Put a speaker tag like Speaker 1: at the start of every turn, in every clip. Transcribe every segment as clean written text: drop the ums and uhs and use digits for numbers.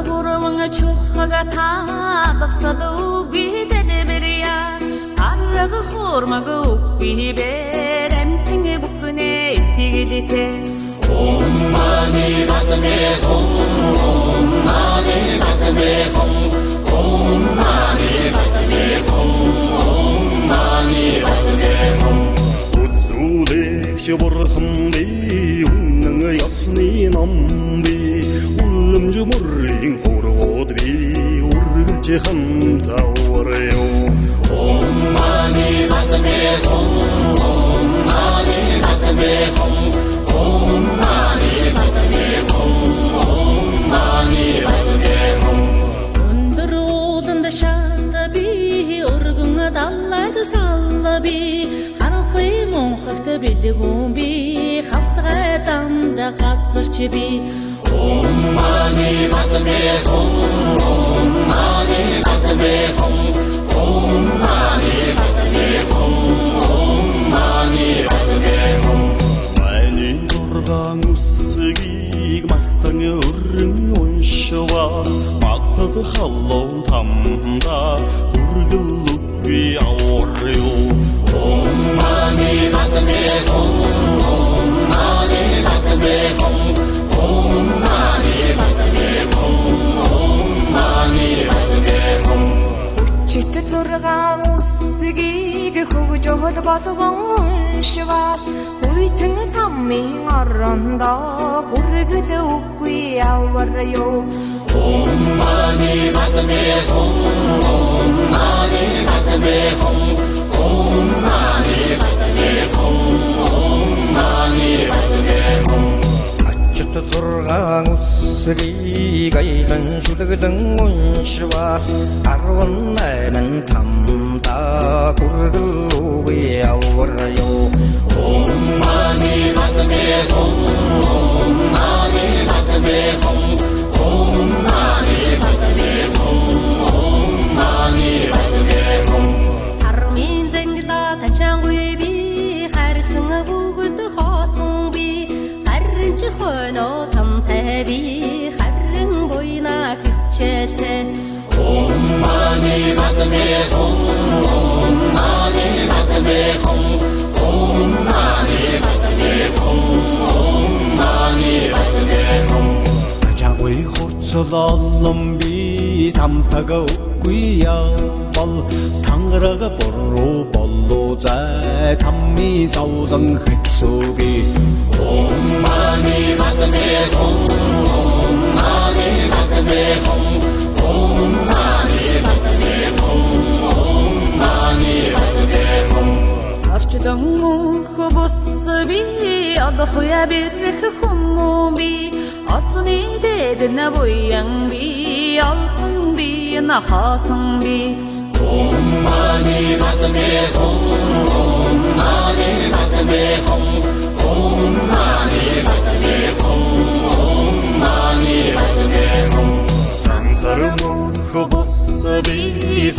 Speaker 1: бурман чухага таалгасад үгүйзэдбэрия арга хормаг үгүйбэр амтэн бүхнэ итгэлтэй Om mani padme hum Om mani padme hum Om mani padme hum Om mani padme hum Utsulegsh burhambi Unng yasni nambi Ulmju murring horgodbi Urgj khamtawaryo Om mani padme hum Om mani padme hum Om mani padme hum Om mani padme hum Өндөр ууланд шалби өргөн даллайд салби харахи монхогт бэлгүүн би хавцгай замда газарч би Om mani padme hum Om mani padme hum Om mani padme hum Om mani padme hum Зургаан үсгийг мартан өрн уншвас магтад халлоо тамда үргэл үгүй аварё Om mani padme hum Om mani padme hum Om mani padme hum Om mani padme hum Чит зургаан үсгийг хөгжөөл болгон уншвас Үйтэн таммын орондоо хүргэл үгүй аварё Om mani padme hum Om mani padme hum Om mani padme hum Om mani padme hum Ачт зургаан үсгийг айлан шүлгэлэн уншвас 18 тамда хүргэл үгүй аварё Om mani padme hum Om mani padme hum Om mani padme hum Om mani padme hum Армин зэнгла тачангуй би харсан бүгд хоосон би харин ч хойно тамтай би харин буйна хичээлтэй Om mani padme hum Om mani padme hum Om mani padme hum Om mani padme hum Ачаагүй хурцлолон би тамтага үгүй явбал тангарага боруу боллоо зай тамми завлан хэцүүги Om mani padme hum Om mani padme hum Om mani padme hum Om mani padme hum Арчдан хобос би адахуя бирх хумби Ацны дэдна буян би алсан би нахасан би Om mani padme hum Om mani padme hum Om mani padme hum Om mani padme hum Сансарам хобос би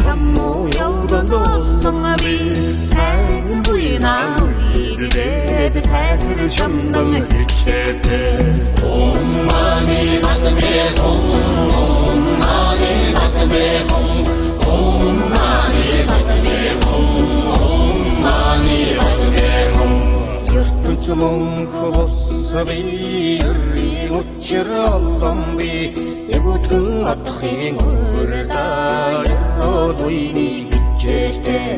Speaker 1: саммо явдан долсон би сайн буйна үедэд сайхэр шамдан хичээлтэй Om mani padme hum Om mani padme hum Om mani padme hum Om mani padme hum ертөнцийн хобос би учир олдон би ягуутгэн атхын өрдө өрөөдүйний хичээлтэй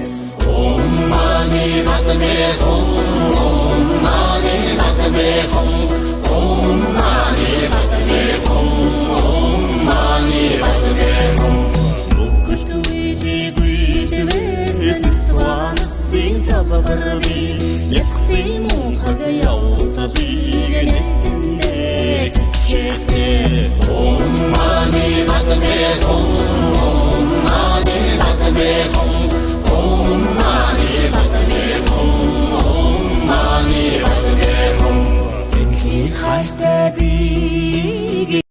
Speaker 1: Om mani padme hum Om mani padme hum Om mani padme hum Om mani padme hum Бүгд үеигүйс свансын сабарби Ятхсын мунхаг явталыг нэгэндэ хичээлтэй Om mani padme hum